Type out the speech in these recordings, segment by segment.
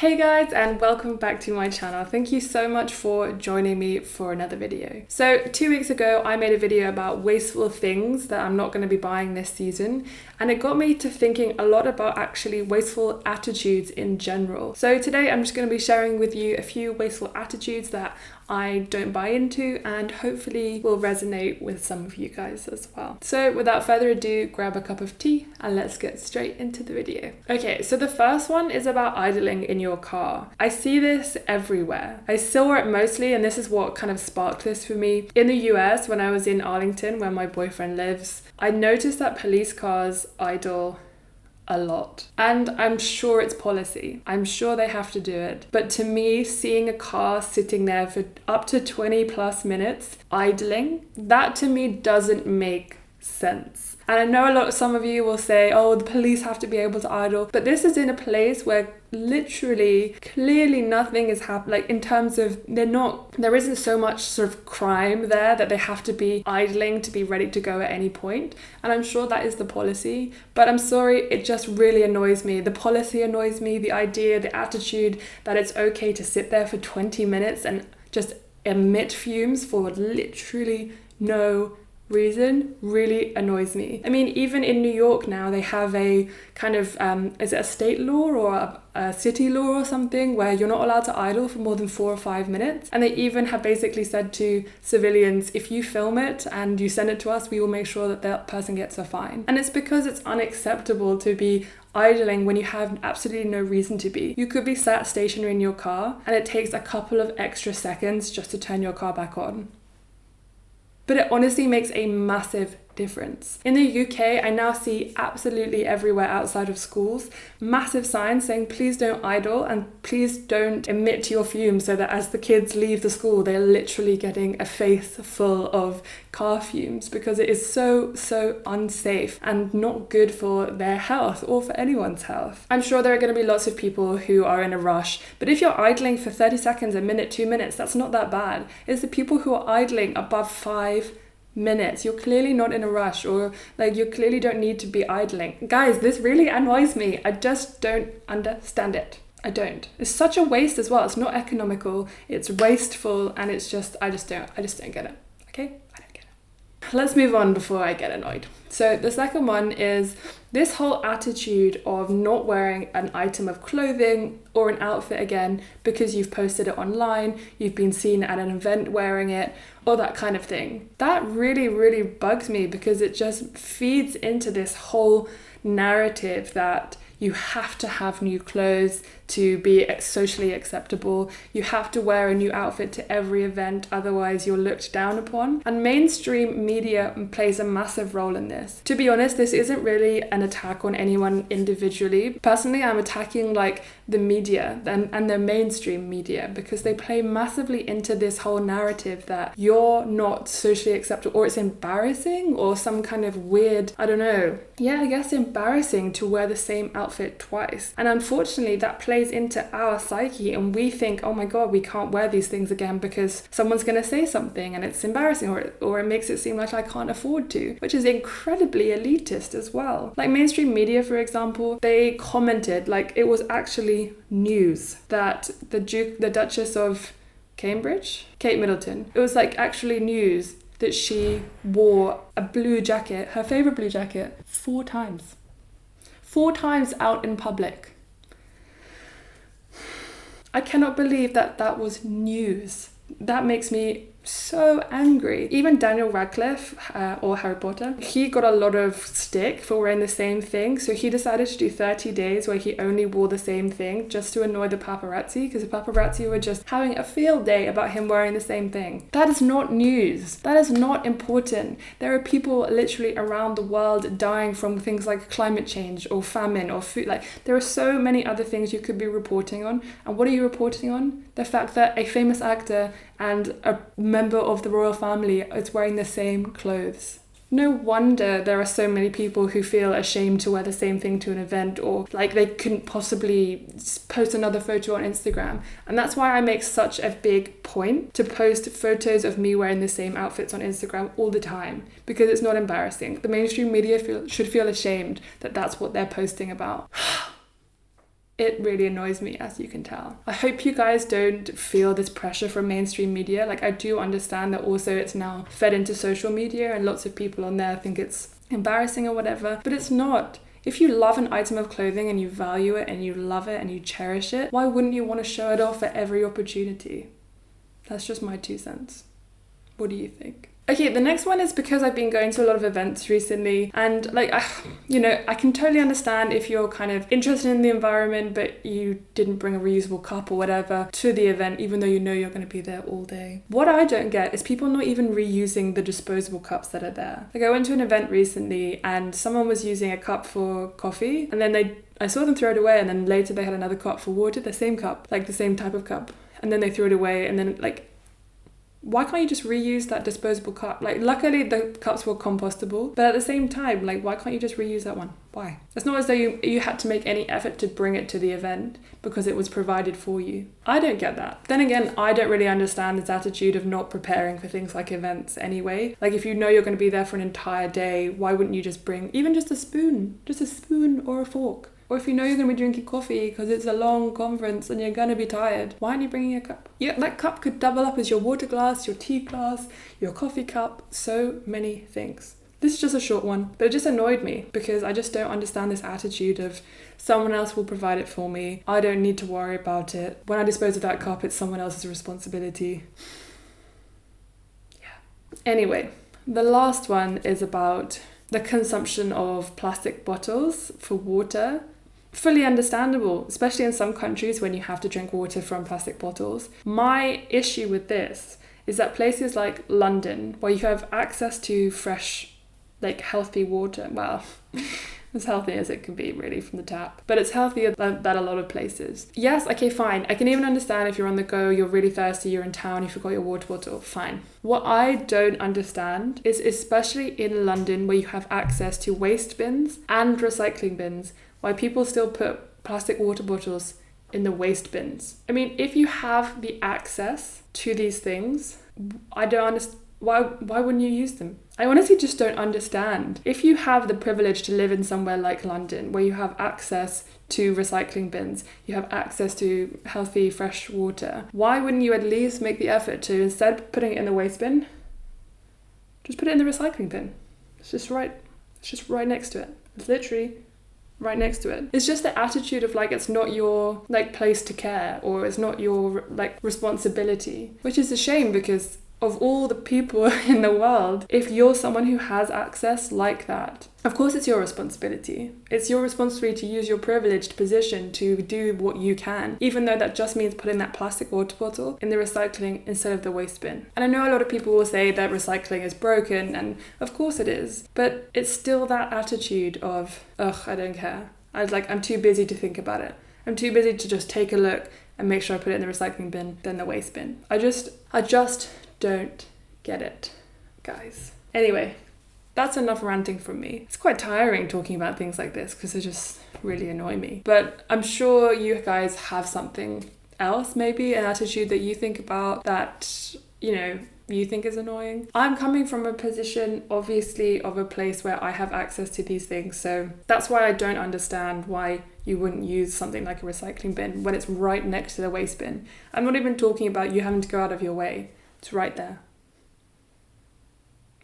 Hey guys, and welcome back to my channel. Thank you so much for joining me for another video. So 2 weeks ago I made a video about wasteful things that I'm not going to be buying this season, and it got me to thinking a lot about actually wasteful attitudes in general. So today I'm just going to be sharing with you a few wasteful attitudes that I don't buy into and hopefully will resonate with some of you guys as well. So without further ado, grab a cup of tea and let's get straight into the video. Okay, so the first one is about idling in your car. I see this everywhere. I saw it mostly, and this is what kind of sparked this for me. In the US, when I was in Arlington, where my boyfriend lives, I noticed that police cars idle a lot. And I'm sure it's policy. I'm sure they have to do it. But to me, seeing a car sitting there for up to 20 plus minutes idling, that to me doesn't make sense. And I know some of you will say, oh, the police have to be able to idle. But this is in a place where literally, clearly nothing is happening. Like in terms of, there isn't so much sort of crime there that they have to be idling to be ready to go at any point. And I'm sure that is the policy. But I'm sorry, it just really annoys me. The policy annoys me, the idea, the attitude that it's okay to sit there for 20 minutes and just emit fumes for literally no reason really annoys me. I mean, even in New York now, they have a kind of, is it a state law or a city law or something where you're not allowed to idle for more than 4 or 5 minutes. And they even have basically said to civilians, if you film it and you send it to us, we will make sure that that person gets a fine. And it's because it's unacceptable to be idling when you have absolutely no reason to be. You could be sat stationary in your car and it takes a couple of extra seconds just to turn your car back on. But it honestly makes a massive difference. In the UK, I now see absolutely everywhere outside of schools massive signs saying please don't idle and please don't emit your fumes, so that as the kids leave the school they're literally getting a face full of car fumes, because it is so unsafe and not good for their health or for anyone's health. I'm sure there are going to be lots of people who are in a rush, but if you're idling for 30 seconds, a minute, 2 minutes, that's not that bad. It's the people who are idling above 5 minutes. You're clearly not in a rush, or like you clearly don't need to be idling. Guys, this really annoys me. I just don't understand it. I don't. It's such a waste as well. It's not economical, it's wasteful, and it's just I just don't get it. Okay? I don't get it. Let's move on before I get annoyed. So the second one is this whole attitude of not wearing an item of clothing or an outfit again because you've posted it online, you've been seen at an event wearing it, or that kind of thing. That really bugs me, because it just feeds into this whole narrative that you have to have new clothes to be socially acceptable. You have to wear a new outfit to every event, otherwise you're looked down upon. And mainstream media plays a massive role in this. To be honest, this isn't really an attack on anyone individually. Personally, I'm attacking like the media and the mainstream media, because they play massively into this whole narrative that you're not socially acceptable, or it's embarrassing, or some kind of weird, I don't know. Yeah, I guess embarrassing to wear the same outfit twice. And unfortunately, that plays into our psyche, and we think, oh my god, we can't wear these things again because someone's going to say something and it's embarrassing, or it makes it seem like I can't afford to, which is incredibly elitist as well. Like mainstream media, for example, they commented like it was actually news that the Duchess of Cambridge, Kate Middleton, it was like actually news that she wore a blue jacket, her favorite blue jacket, 4 times. 4 times out in public. I cannot believe that that was news. That makes me so angry. Even Daniel Radcliffe, or Harry Potter, he got a lot of stick for wearing the same thing, so he decided to do 30 days where he only wore the same thing just to annoy the paparazzi, because the paparazzi were just having a field day about him wearing the same thing. That is not news. That is not important. There are people literally around the world dying from things like climate change or famine or food. Like, there are so many other things you could be reporting on, and what are you reporting on? The fact that a famous actor and a member of the royal family is wearing the same clothes. No wonder there are so many people who feel ashamed to wear the same thing to an event, or like they couldn't possibly post another photo on Instagram. And that's why I make such a big point to post photos of me wearing the same outfits on Instagram all the time, because it's not embarrassing. The mainstream media should feel ashamed that that's what they're posting about. It really annoys me, as you can tell. I hope you guys don't feel this pressure from mainstream media. Like, I do understand that also it's now fed into social media and lots of people on there think it's embarrassing or whatever, but it's not. If you love an item of clothing and you value it and you love it and you cherish it, why wouldn't you want to show it off at every opportunity? That's just my 2 cents. What do you think? Okay, the next one is because I've been going to a lot of events recently, and like, I can totally understand if you're kind of interested in the environment, but you didn't bring a reusable cup or whatever to the event, even though you know you're going to be there all day. What I don't get is people not even reusing the disposable cups that are there. Like, I went to an event recently and someone was using a cup for coffee, and then I saw them throw it away, and then later they had another cup for water, the same cup, like the same type of cup, and then they threw it away, and then like, why can't you just reuse that disposable cup? Like, luckily the cups were compostable, but at the same time, like, why can't you just reuse that one? Why? It's not as though you had to make any effort to bring it to the event because it was provided for you. I don't get that. Then again, I don't really understand this attitude of not preparing for things like events anyway. Like, if you know you're going to be there for an entire day, why wouldn't you just bring even just a spoon or a fork? Or if you know you're going to be drinking coffee because it's a long conference and you're going to be tired, why aren't you bringing a cup? Yeah, that cup could double up as your water glass, your tea glass, your coffee cup, so many things. This is just a short one, but it just annoyed me because I just don't understand this attitude of someone else will provide it for me. I don't need to worry about it. When I dispose of that cup, it's someone else's responsibility. Yeah. Anyway, the last one is about the consumption of plastic bottles for water. Fully understandable, especially in some countries when you have to drink water from plastic bottles. My issue with this is that places like London, where you have access to fresh, like healthy water, well, as healthy as it can be really from the tap, but it's healthier than a lot of places. Yes, okay, fine. I can even understand if you're on the go, you're really thirsty, you're in town, you forgot your water bottle, fine. What I don't understand is, especially in London where you have access to waste bins and recycling bins, why people still put plastic water bottles in the waste bins. I mean, if you have the access to these things, I don't understand. Why wouldn't you use them? I honestly just don't understand. If you have the privilege to live in somewhere like London, where you have access to recycling bins, you have access to healthy, fresh water, why wouldn't you at least make the effort to, instead of putting it in the waste bin, just put it in the recycling bin? It's just right next to it. It's literally right next to it. It's just the attitude of like, it's not your like place to care, or it's not your like responsibility, which is a shame because of all the people in the world, if you're someone who has access like that, of course it's your responsibility. It's your responsibility to use your privileged position to do what you can, even though that just means putting that plastic water bottle in the recycling instead of the waste bin. And I know a lot of people will say that recycling is broken, and of course it is, but it's still that attitude of, ugh, I don't care. I'm too busy to think about it. I'm too busy to just take a look and make sure I put it in the recycling bin than the waste bin. I just don't get it, guys. Anyway, that's enough ranting from me. It's quite tiring talking about things like this because they just really annoy me. But I'm sure you guys have something else, maybe an attitude that you think about that, you think is annoying. I'm coming from a position, obviously, of a place where I have access to these things. So that's why I don't understand why you wouldn't use something like a recycling bin when it's right next to the waste bin. I'm not even talking about you having to go out of your way. It's right there.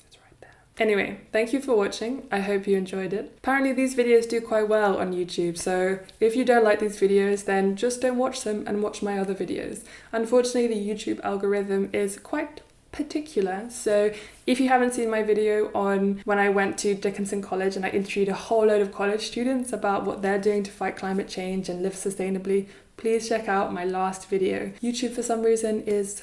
It's right there. Anyway, thank you for watching. I hope you enjoyed it. Apparently these videos do quite well on YouTube, so if you don't like these videos, then just don't watch them and watch my other videos. Unfortunately, the YouTube algorithm is quite particular, so if you haven't seen my video on when I went to Dickinson College and I interviewed a whole load of college students about what they're doing to fight climate change and live sustainably, please check out my last video. YouTube for some reason is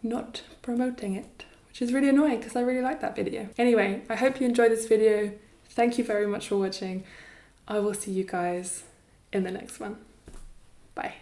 not promoting it, which is really annoying because I really like that video. Anyway, I hope you enjoyed this video. Thank you very much for watching. I will see you guys in the next one. Bye.